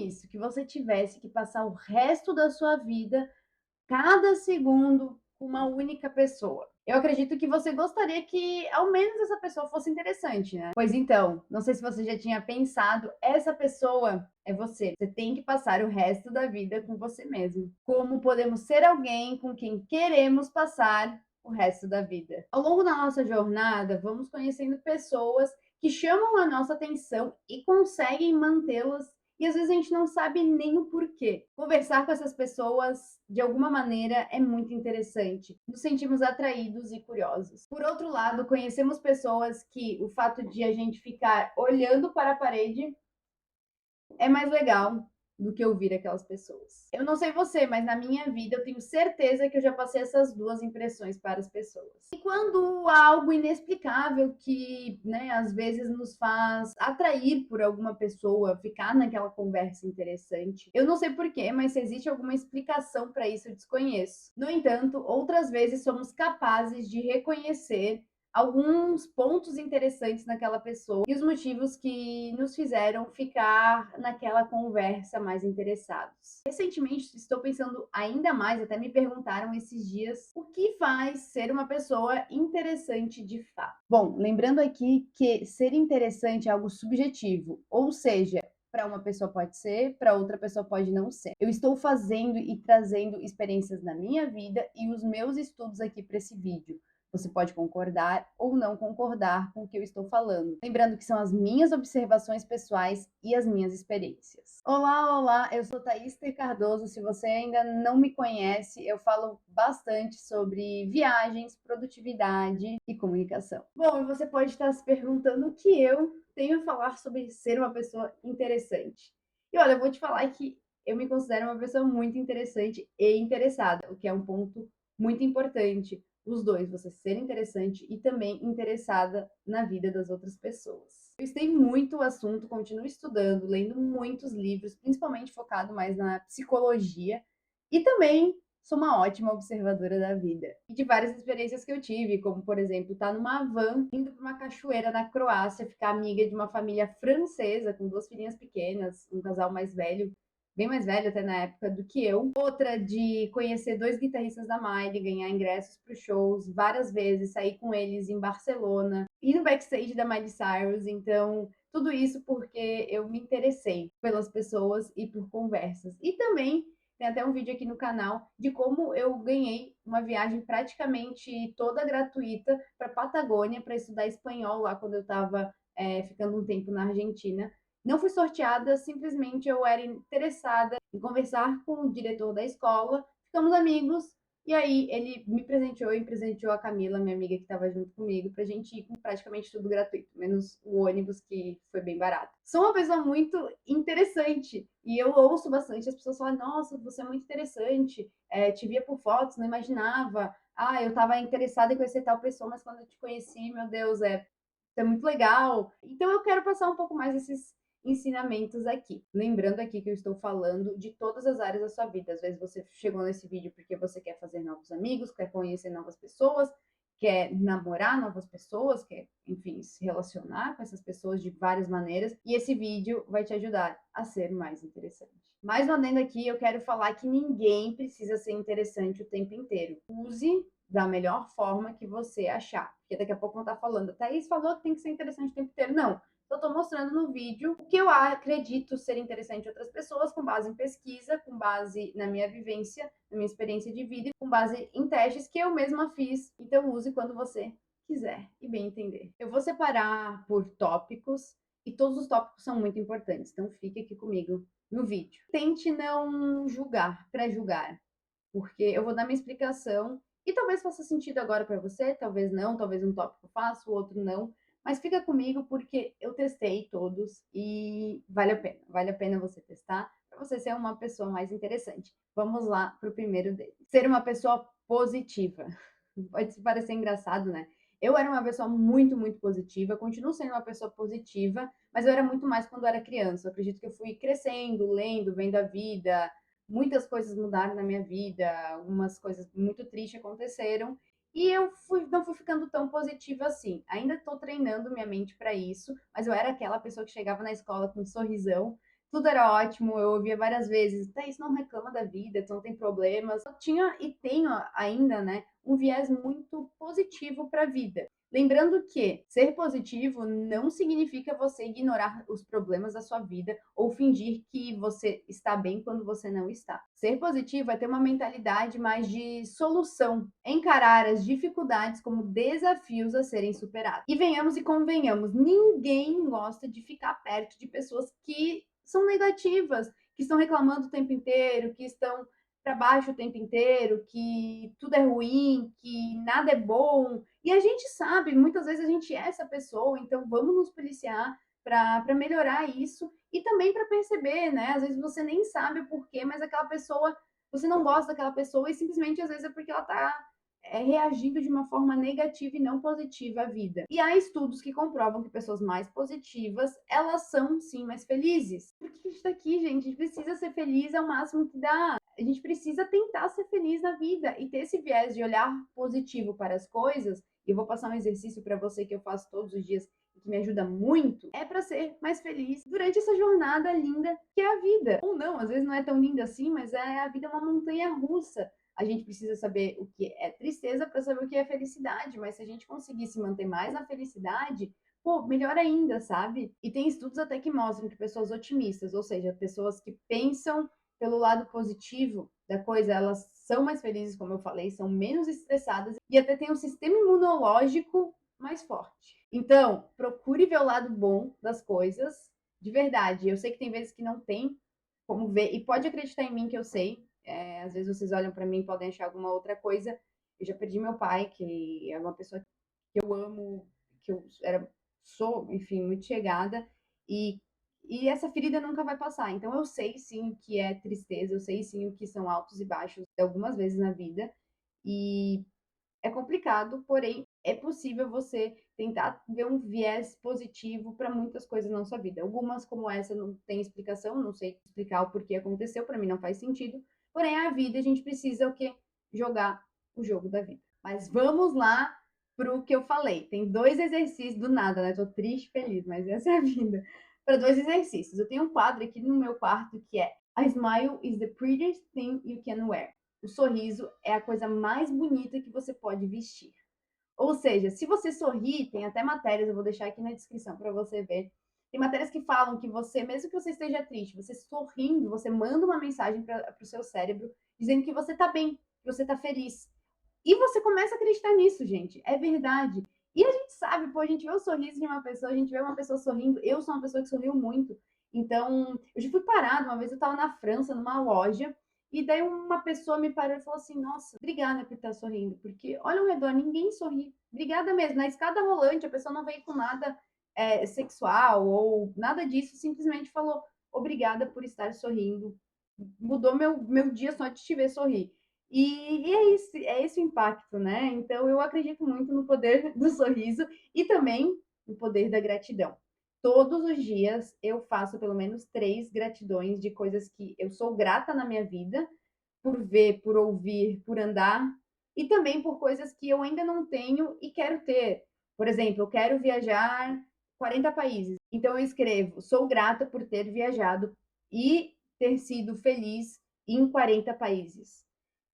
isso, que você tivesse que passar o resto da sua vida, cada segundo, com uma única pessoa. Eu acredito que você gostaria que ao menos essa pessoa fosse interessante, né? Pois então, não sei se você já tinha pensado, essa pessoa é você. Você tem que passar o resto da vida com você mesmo. Como podemos ser alguém com quem queremos passar o resto da vida? Ao longo da nossa jornada, vamos conhecendo pessoas que chamam a nossa atenção e conseguem mantê-las e às vezes a gente não sabe nem o porquê. Conversar com essas pessoas, de alguma maneira, é muito interessante. Nos sentimos atraídos e curiosos. Por outro lado, conhecemos pessoas que o fato de a gente ficar olhando para a parede é mais legal do que ouvir aquelas pessoas. Eu não sei você, mas na minha vida eu tenho certeza que eu já passei essas duas impressões para as pessoas. E quando há algo inexplicável que, né, às vezes nos faz atrair por alguma pessoa, ficar naquela conversa interessante, eu não sei porquê, mas se existe alguma explicação para isso, eu desconheço. No entanto, outras vezes somos capazes de reconhecer alguns pontos interessantes naquela pessoa e os motivos que nos fizeram ficar naquela conversa mais interessados. Recentemente, estou pensando ainda mais, até me perguntaram esses dias, o que faz ser uma pessoa interessante de fato? Bom, lembrando aqui que ser interessante é algo subjetivo, ou seja, para uma pessoa pode ser, para outra pessoa pode não ser. Eu estou fazendo e trazendo experiências na minha vida e os meus estudos aqui para esse vídeo. Você pode concordar ou não concordar com o que eu estou falando. Lembrando que são as minhas observações pessoais e as minhas experiências. Olá, olá, eu sou Thaís T. Cardoso. Se você ainda não me conhece, eu falo bastante sobre viagens, produtividade e comunicação. Bom, e você pode estar se perguntando o que eu tenho a falar sobre ser uma pessoa interessante. E olha, eu vou te falar que eu me considero uma pessoa muito interessante e interessada, o que é um ponto muito importante, os dois, você ser interessante e também interessada na vida das outras pessoas. Eu estudei muito o assunto, continuo estudando, lendo muitos livros, principalmente focado mais na psicologia, e também sou uma ótima observadora da vida. E de várias experiências que eu tive, como por exemplo, estar numa van indo para uma cachoeira na Croácia, ficar amiga de uma família francesa com duas filhinhas pequenas, um casal mais velho, bem mais velho até na época do que eu. Outra de conhecer dois guitarristas da Miley, ganhar ingressos para os shows várias vezes, sair com eles em Barcelona, ir no backstage da Miley Cyrus. Então, tudo isso porque eu me interessei pelas pessoas e por conversas. E também tem até um vídeo aqui no canal de como eu ganhei uma viagem praticamente toda gratuita para Patagônia para estudar espanhol lá quando eu estava ficando um tempo na Argentina. Não fui sorteada, simplesmente eu era interessada em conversar com o diretor da escola, ficamos amigos, e aí ele me presenteou e presenteou a Camila, minha amiga que estava junto comigo, pra gente ir com praticamente tudo gratuito, menos o ônibus que foi bem barato. Sou uma pessoa muito interessante e eu ouço bastante as pessoas falarem: nossa, você é muito interessante, te via por fotos, não imaginava. Ah, eu estava interessada em conhecer tal pessoa, mas quando eu te conheci, meu Deus, é muito legal. Então eu quero passar um pouco mais esses ensinamentos aqui. Lembrando aqui que eu estou falando de todas as áreas da sua vida. Às vezes você chegou nesse vídeo porque você quer fazer novos amigos, quer conhecer novas pessoas, quer namorar novas pessoas, quer, enfim, se relacionar com essas pessoas de várias maneiras. E esse vídeo vai te ajudar a ser mais interessante. Mais um adendo aqui, eu quero falar que ninguém precisa ser interessante o tempo inteiro. Use da melhor forma que você achar. Porque daqui a pouco vão estar falando, Thaís falou que tem que ser interessante o tempo inteiro. Não, eu estou mostrando no vídeo o que eu acredito ser interessante em outras pessoas, com base em pesquisa, com base na minha vivência, na minha experiência de vida, com base em testes que eu mesma fiz. Então use quando você quiser e bem entender. Eu vou separar por tópicos e todos os tópicos são muito importantes, então fique aqui comigo no vídeo. Tente não julgar, pré-julgar, porque eu vou dar minha explicação e talvez faça sentido agora para você, talvez não, talvez um tópico faça, o outro não, mas fica comigo porque eu testei todos e vale a pena você testar para você ser uma pessoa mais interessante. Vamos lá para o primeiro deles. Ser uma pessoa positiva. Pode parecer engraçado, né? Eu era uma pessoa muito, muito positiva, continuo sendo uma pessoa positiva, mas eu era muito mais quando eu era criança. Eu acredito que eu fui crescendo, lendo, vendo a vida, muitas coisas mudaram na minha vida, algumas coisas muito tristes aconteceram, e não fui ficando tão positiva assim. Ainda estou treinando minha mente para isso, mas eu era aquela pessoa que chegava na escola com um sorrisão, tudo era ótimo, eu ouvia várias vezes, Thaís, não reclama da vida, tu não tem problemas. Eu tinha e tenho ainda, né, um viés muito positivo para a vida. Lembrando que ser positivo não significa você ignorar os problemas da sua vida ou fingir que você está bem quando você não está. Ser positivo é ter uma mentalidade mais de solução, encarar as dificuldades como desafios a serem superados. E venhamos e convenhamos, ninguém gosta de ficar perto de pessoas que são negativas, que estão reclamando o tempo inteiro, que estão para baixo o tempo inteiro, que tudo é ruim, que nada é bom. E a gente sabe, muitas vezes a gente é essa pessoa, então vamos nos policiar para melhorar isso e também para perceber, né? Às vezes você nem sabe o porquê, mas aquela pessoa, você não gosta daquela pessoa e simplesmente às vezes é porque ela está reagindo de uma forma negativa e não positiva à vida. E há estudos que comprovam que pessoas mais positivas, elas são sim mais felizes. Por que a gente tá aqui, gente? A gente precisa ser feliz ao máximo que dá. A gente precisa tentar ser feliz na vida e ter esse viés de olhar positivo para as coisas. E eu vou passar um exercício para você que eu faço todos os dias e que me ajuda muito, é para ser mais feliz durante essa jornada linda que é a vida. Ou não, às vezes não é tão linda assim, mas a vida é uma montanha russa. A gente precisa saber o que é tristeza para saber o que é felicidade, mas se a gente conseguir se manter mais na felicidade, pô, melhor ainda, sabe? E tem estudos até que mostram que pessoas otimistas, ou seja, pessoas que pensam pelo lado positivo da coisa, elas são mais felizes, como eu falei, são menos estressadas e até têm um sistema imunológico mais forte. Então, procure ver o lado bom das coisas, de verdade. Eu sei que tem vezes que não tem como ver, e pode acreditar em mim que eu sei, às vezes vocês olham para mim e podem achar alguma outra coisa. Eu já perdi meu pai, que é uma pessoa que eu amo, que eu sou, enfim, muito chegada, e, e essa ferida nunca vai passar. Então eu sei sim o que é tristeza, eu sei sim o que são altos e baixos algumas vezes na vida, e é complicado, porém é possível você tentar ver um viés positivo para muitas coisas na sua vida. Algumas, como essa, não tem explicação, não sei explicar o porquê aconteceu, para mim não faz sentido. Porém, a vida, a gente precisa o quê? Jogar o jogo da vida. Mas vamos lá para o que eu falei. Tem dois exercícios do nada, né? Tô triste, feliz, mas essa é a vida. Para dois exercícios. Eu tenho um quadro aqui no meu quarto que é A smile is the prettiest thing you can wear. O sorriso é a coisa mais bonita que você pode vestir. Ou seja, se você sorrir, tem até matérias, eu vou deixar aqui na descrição para você ver. Tem matérias que falam que você, mesmo que você esteja triste, você sorrindo, você manda uma mensagem para o seu cérebro dizendo que você está bem, que você está feliz. E você começa a acreditar nisso, gente. É verdade. E a gente sabe, pô, a gente vê o sorriso de uma pessoa, a gente vê uma pessoa sorrindo. Eu sou uma pessoa que sorriu muito. Então, eu já fui parada. Uma vez eu estava na França, numa loja, e daí uma pessoa me parou e falou assim: Nossa, obrigada por estar sorrindo, porque olha ao redor, ninguém sorri. Obrigada mesmo. Na escada rolante, a pessoa não veio com nada sexual ou nada disso, simplesmente falou: Obrigada por estar sorrindo. Mudou meu dia só de te ver sorrir. E é esse o impacto, né? Então, eu acredito muito no poder do sorriso e também no poder da gratidão. Todos os dias eu faço pelo menos 3 gratidões de coisas que eu sou grata na minha vida, por ver, por ouvir, por andar, e também por coisas que eu ainda não tenho e quero ter. Por exemplo, eu quero viajar 40 países. Então eu escrevo: sou grata por ter viajado e ter sido feliz em 40 países.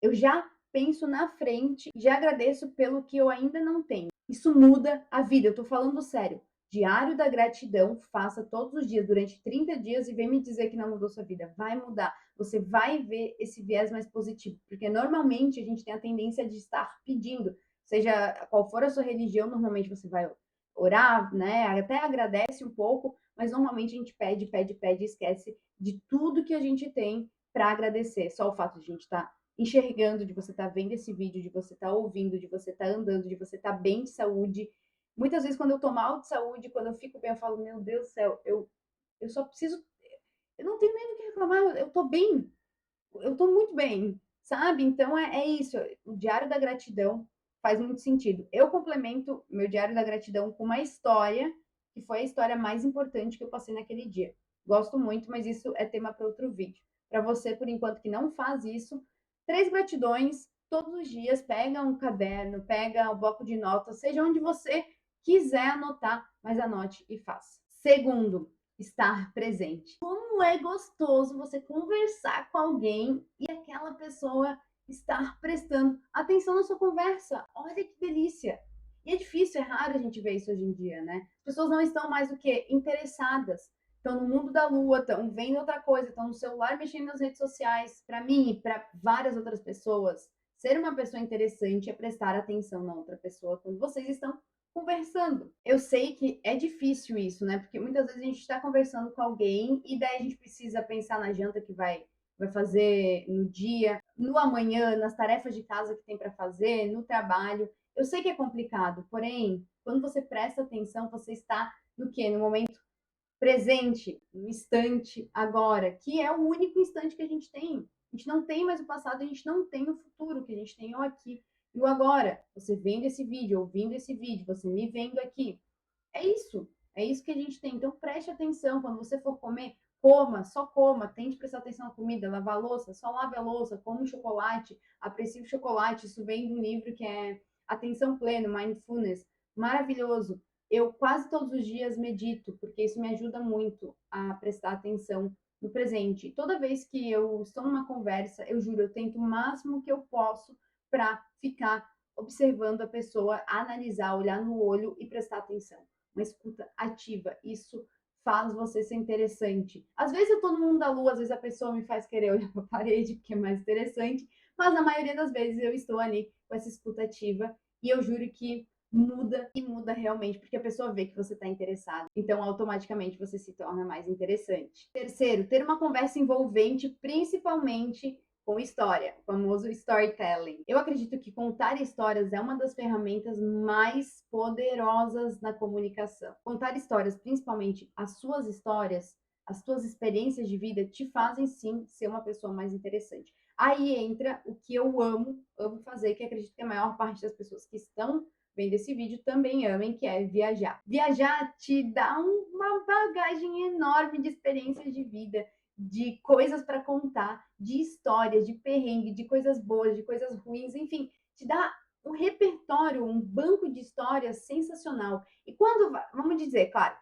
Eu já penso na frente, já agradeço pelo que eu ainda não tenho. Isso muda a vida, eu tô falando sério. Diário da gratidão, faça todos os dias, durante 30 dias, e vem me dizer que não mudou sua vida. Vai mudar. Você vai ver esse viés mais positivo. Porque normalmente a gente tem a tendência de estar pedindo, seja qual for a sua religião, normalmente você vai orar, né? Até agradece um pouco, mas normalmente a gente pede, pede, pede e esquece de tudo que a gente tem para agradecer. Só o fato de a gente estar enxergando, de você estar vendo esse vídeo, de você estar ouvindo, de você estar andando, de você estar bem de saúde. Muitas vezes, quando eu tô mal de saúde, quando eu fico bem, eu falo: Meu Deus do céu, eu só preciso. Eu não tenho nem do que reclamar, eu tô bem, eu tô muito bem, sabe? Então é isso. O diário da gratidão faz muito sentido. Eu complemento meu diário da gratidão com uma história que foi a história mais importante que eu passei naquele dia. Gosto muito, mas isso é tema para outro vídeo. Para você, por enquanto, que não faz isso, 3 gratidões todos os dias. Pega um caderno, pega um bloco de notas, seja onde você quiser anotar, mas anote e faça. Segundo, estar presente. Como é gostoso você conversar com alguém e aquela pessoa estar prestando atenção na sua conversa. Olha que delícia! E é difícil, é raro a gente ver isso hoje em dia, né? As pessoas não estão mais o quê? Interessadas. Estão no mundo da lua, estão vendo outra coisa, estão no celular mexendo nas redes sociais. Para mim e para várias outras pessoas, ser uma pessoa interessante é prestar atenção na outra pessoa quando vocês estão conversando. Eu sei que é difícil isso, né? Porque muitas vezes a gente está conversando com alguém e daí a gente precisa pensar na janta que vai fazer no dia, no amanhã, nas tarefas de casa que tem para fazer, no trabalho. Eu sei que é complicado, porém, quando você presta atenção, você está no quê? No momento presente, no instante agora, que é o único instante que a gente tem. A gente não tem mais o passado, a gente não tem o futuro, que a gente tem o aqui e o agora. Você vendo esse vídeo, ouvindo esse vídeo, você me vendo aqui. É isso que a gente tem. Então preste atenção, quando você for comer, coma, só coma, tente prestar atenção na comida, lavar a louça, só lave a louça, coma o chocolate, aprecie o chocolate. Isso vem de um livro que é Atenção Plena, Mindfulness, maravilhoso. Eu quase todos os dias medito, porque isso me ajuda muito a prestar atenção no presente. Toda vez que eu estou numa conversa, eu juro, eu tento o máximo que eu posso para ficar observando a pessoa, analisar, olhar no olho e prestar atenção. Uma escuta ativa, isso faz você ser interessante. Às vezes eu tô no mundo da lua, às vezes a pessoa me faz querer olhar para a parede, porque é mais interessante, mas na maioria das vezes eu estou ali com essa escuta ativa e eu juro que muda e muda realmente, porque a pessoa vê que você está interessado. Então, automaticamente você se torna mais interessante. Terceiro, ter uma conversa envolvente, principalmente com história, o famoso storytelling. Eu acredito que contar histórias é uma das ferramentas mais poderosas na comunicação. Contar histórias, principalmente as suas experiências de vida, te fazem sim ser uma pessoa mais interessante. Aí entra o que eu amo fazer, que acredito que a maior parte das pessoas que estão vendo esse vídeo também amem, que é viajar. Viajar te dá uma bagagem enorme de experiências de vida, de coisas para contar, de histórias, de perrengue, de coisas boas, de coisas ruins, enfim, te dá um repertório, um banco de histórias sensacional. E quando, vamos dizer, claro,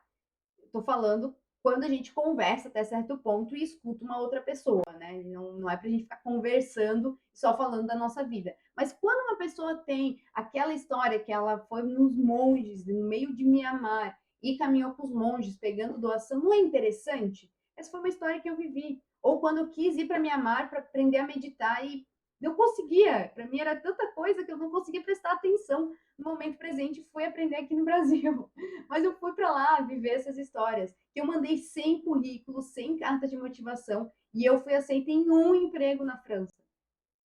estou falando quando a gente conversa até certo ponto e escuta uma outra pessoa, né? Não é para a gente ficar conversando só falando da nossa vida. Mas quando uma pessoa tem aquela história que ela foi nos monges, no meio de Mianmar, e caminhou com os monges pegando doação, não é interessante? Essa foi uma história que eu vivi. Ou quando eu quis ir para Mianmar para aprender a meditar e não conseguia. Para mim era tanta coisa que eu não conseguia prestar atenção no momento presente, fui aprender aqui no Brasil. Mas eu fui para lá viver essas histórias. Eu mandei 100 currículos, 100 cartas de motivação e eu fui aceita em um emprego na França.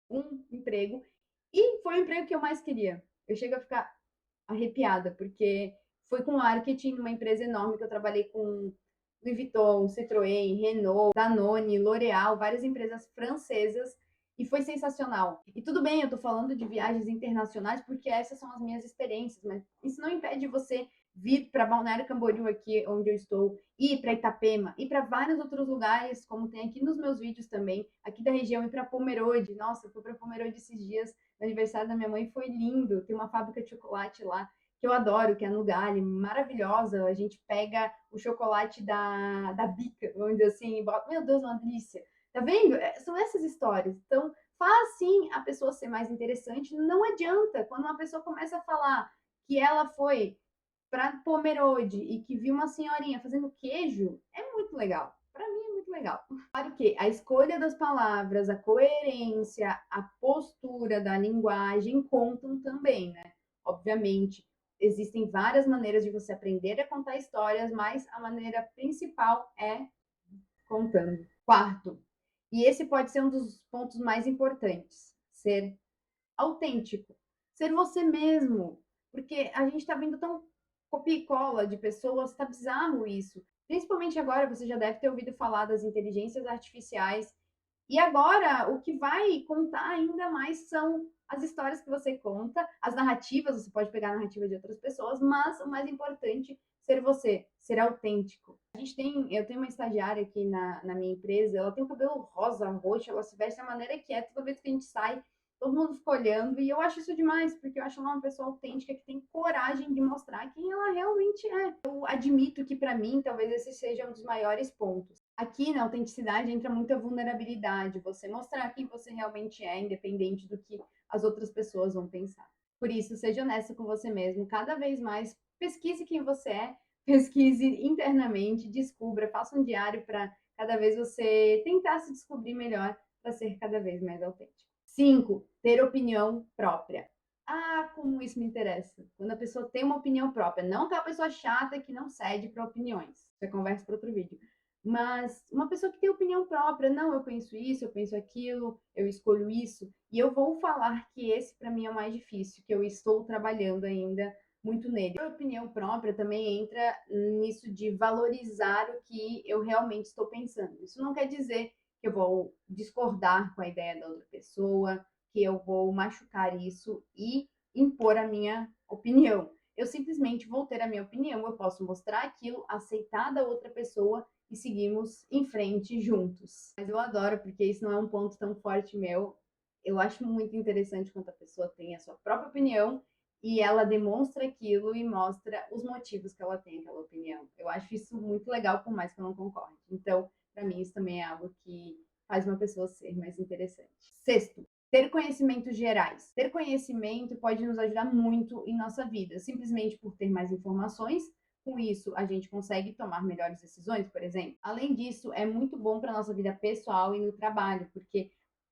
Um emprego. E foi o emprego que eu mais queria. Eu chego a ficar arrepiada, porque foi com marketing numa empresa enorme que eu trabalhei com Louis Vuitton, Citroën, Renault, Danone, L'Oréal, várias empresas francesas, e foi sensacional. E tudo bem, eu tô falando de viagens internacionais porque essas são as minhas experiências, mas isso não impede você vir para Balneário Camboriú, aqui onde eu estou, ir para Itapema, ir para vários outros lugares, como tem aqui nos meus vídeos também, aqui da região, ir para Pomerode. Nossa, eu fui para Pomerode esses dias, no aniversário da minha mãe, foi lindo. Tem uma fábrica de chocolate lá que eu adoro, que é no Gale, maravilhosa. A gente pega o chocolate da Bica, vamos dizer assim, e bota, meu Deus, uma delícia. Tá vendo? São essas histórias. Então, faz sim a pessoa ser mais interessante. Não adianta quando uma pessoa começa a falar que ela foi para Pomerode e que viu uma senhorinha fazendo queijo, é muito legal. Para mim é muito legal. Claro que a escolha das palavras, a coerência, a postura da linguagem contam também, né? Obviamente, existem várias maneiras de você aprender a contar histórias, mas a maneira principal é contando. Quarto, e esse pode ser um dos pontos mais importantes, ser autêntico, ser você mesmo, porque a gente está vendo tão copia e cola de pessoas, tá bizarro isso. Principalmente agora, você já deve ter ouvido falar das inteligências artificiais. E agora, o que vai contar ainda mais são as histórias que você conta, as narrativas, você pode pegar a narrativa de outras pessoas, mas o mais importante, ser você, ser autêntico. Eu tenho uma estagiária aqui na minha empresa, ela tem o cabelo rosa, roxo, ela se veste da maneira que é, toda vez que a gente sai, todo mundo ficou olhando, e eu acho isso demais, porque eu acho ela uma pessoa autêntica que tem coragem de mostrar quem ela realmente é. Eu admito que, para mim, talvez esse seja um dos maiores pontos. Aqui na autenticidade entra muita vulnerabilidade, você mostrar quem você realmente é, independente do que as outras pessoas vão pensar. Por isso, seja honesto com você mesmo, cada vez mais pesquise quem você é, pesquise internamente, descubra, faça um diário para cada vez você tentar se descobrir melhor para ser cada vez mais autêntico. 5. Ter opinião própria. Ah, como isso me interessa. Quando a pessoa tem uma opinião própria, não aquela pessoa chata que não cede para opiniões. Isso é conversa para outro vídeo. Mas uma pessoa que tem opinião própria, não, eu penso isso, eu penso aquilo, eu escolho isso, e eu vou falar que esse para mim é o mais difícil, que eu estou trabalhando ainda muito nele. A opinião própria também entra nisso de valorizar o que eu realmente estou pensando. Isso não quer dizer que eu vou discordar com a ideia da outra pessoa, que eu vou machucar isso e impor a minha opinião. Eu simplesmente vou ter a minha opinião, eu posso mostrar aquilo, aceitar da outra pessoa e seguimos em frente juntos. Mas eu adoro, porque isso não é um ponto tão forte meu. Eu acho muito interessante quando a pessoa tem a sua própria opinião e ela demonstra aquilo e mostra os motivos que ela tem aquela opinião. Eu acho isso muito legal, por mais que eu não concorde. Então, para mim, isso também é algo que faz uma pessoa ser mais interessante. Sexto, ter conhecimentos gerais. Ter conhecimento pode nos ajudar muito em nossa vida, simplesmente por ter mais informações. Com isso, a gente consegue tomar melhores decisões, por exemplo. Além disso, é muito bom para a nossa vida pessoal e no trabalho, porque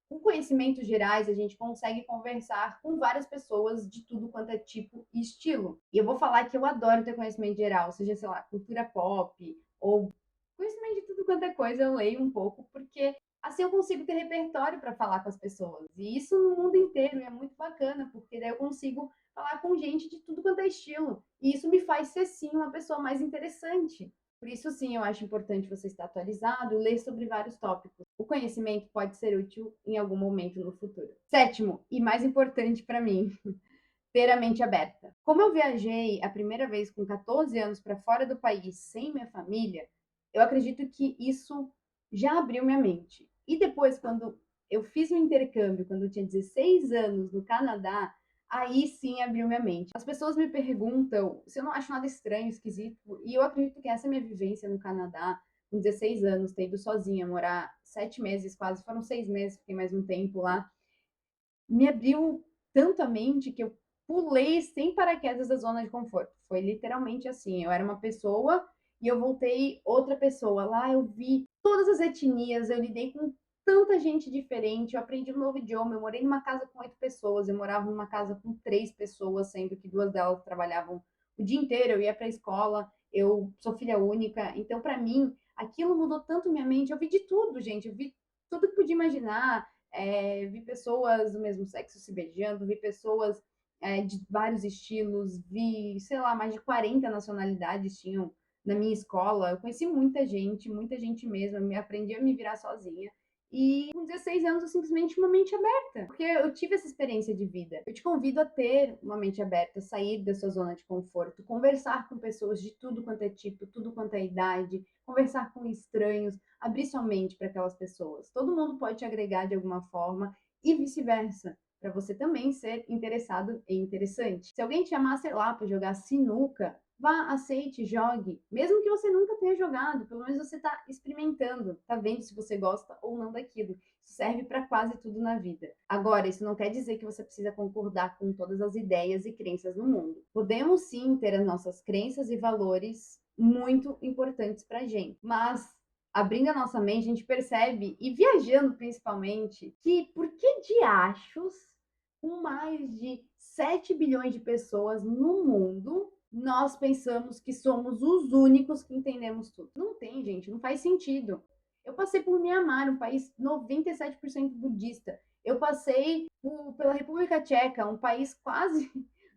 com conhecimentos gerais, a gente consegue conversar com várias pessoas de tudo quanto é tipo e estilo. E eu vou falar que eu adoro ter conhecimento geral, seja, sei lá, cultura pop ou conhecimento de tudo quanto é coisa, eu leio um pouco, porque assim eu consigo ter repertório para falar com as pessoas. E isso no mundo inteiro, e é muito bacana, porque daí eu consigo falar com gente de tudo quanto é estilo. E isso me faz ser, sim, uma pessoa mais interessante. Por isso, sim, eu acho importante você estar atualizado, ler sobre vários tópicos. O conhecimento pode ser útil em algum momento no futuro. Sétimo, e mais importante para mim, ter a mente aberta. Como eu viajei a primeira vez com 14 anos para fora do país sem minha família, eu acredito que isso já abriu minha mente. E depois, quando eu fiz um intercâmbio, quando eu tinha 16 anos no Canadá, aí sim abriu minha mente. As pessoas me perguntam se eu não acho nada estranho, esquisito, e eu acredito que essa minha vivência no Canadá, com 16 anos, ter ido sozinha, morar 7 meses quase, foram 6 meses, fiquei mais um tempo lá, me abriu tanto a mente que eu pulei sem paraquedas da zona de conforto. Foi literalmente assim. Eu era uma pessoa e eu voltei outra pessoa. Lá eu vi todas as etnias, eu lidei com tanta gente diferente, eu aprendi um novo idioma, eu morei numa casa com 8 pessoas, eu morava numa casa com 3 pessoas, sendo que 2 delas trabalhavam o dia inteiro, eu ia para a escola, eu sou filha única, então para mim aquilo mudou tanto minha mente, eu vi de tudo, gente, eu vi tudo que podia imaginar, vi pessoas do mesmo sexo se beijando, vi pessoas de vários estilos, vi, sei lá, mais de 40 nacionalidades tinham na minha escola. Eu conheci muita gente mesmo, eu aprendi a me virar sozinha. E com 16 anos eu simplesmente uma mente aberta, porque eu tive essa experiência de vida. Eu te convido a ter uma mente aberta, sair da sua zona de conforto, conversar com pessoas de tudo quanto é tipo, tudo quanto é idade, conversar com estranhos, abrir sua mente para aquelas pessoas. Todo mundo pode te agregar de alguma forma e vice-versa, para você também ser interessado e interessante. Se alguém te chamar, sei lá, para jogar sinuca, vá, aceite, jogue. Mesmo que você nunca tenha jogado, pelo menos você está experimentando, está vendo se você gosta ou não daquilo. Isso serve para quase tudo na vida. Agora, isso não quer dizer que você precisa concordar com todas as ideias e crenças no mundo. Podemos sim ter as nossas crenças e valores muito importantes para a gente, mas abrindo a nossa mente, a gente percebe, e viajando principalmente, que por que diachos, com mais de 7 bilhões de pessoas no mundo, nós pensamos que somos os únicos que entendemos tudo? Não tem, gente, não faz sentido. Eu passei por Mianmar, um país 97% budista. Eu passei pela República Tcheca, um país quase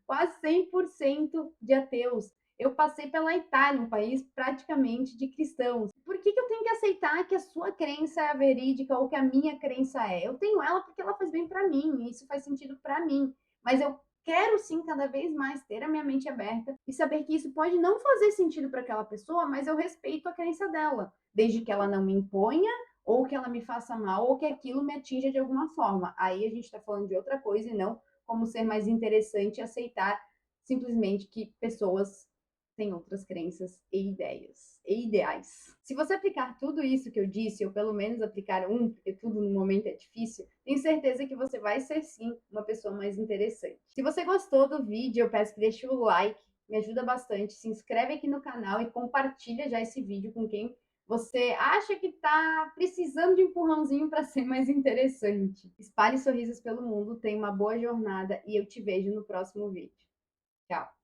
100% de ateus. Eu passei pela Itália, um país praticamente de cristãos. Por que eu tenho que aceitar que a sua crença é a verídica ou que a minha crença é? Eu tenho ela porque ela faz bem para mim, e isso faz sentido para mim. Mas eu quero sim cada vez mais ter a minha mente aberta e saber que isso pode não fazer sentido para aquela pessoa, mas eu respeito a crença dela, desde que ela não me imponha ou que ela me faça mal, ou que aquilo me atinja de alguma forma. Aí a gente está falando de outra coisa e não como ser mais interessante e aceitar simplesmente que pessoas têm outras crenças e ideias e ideais. Se você aplicar tudo isso que eu disse, ou pelo menos aplicar um, porque tudo no momento é difícil, tenho certeza que você vai ser sim uma pessoa mais interessante. Se você gostou do vídeo, eu peço que deixe o like, me ajuda bastante. Se inscreve aqui no canal e compartilha já esse vídeo com quem você acha que está precisando de um empurrãozinho para ser mais interessante. Espalhe sorrisos pelo mundo, tenha uma boa jornada e eu te vejo no próximo vídeo. Tchau!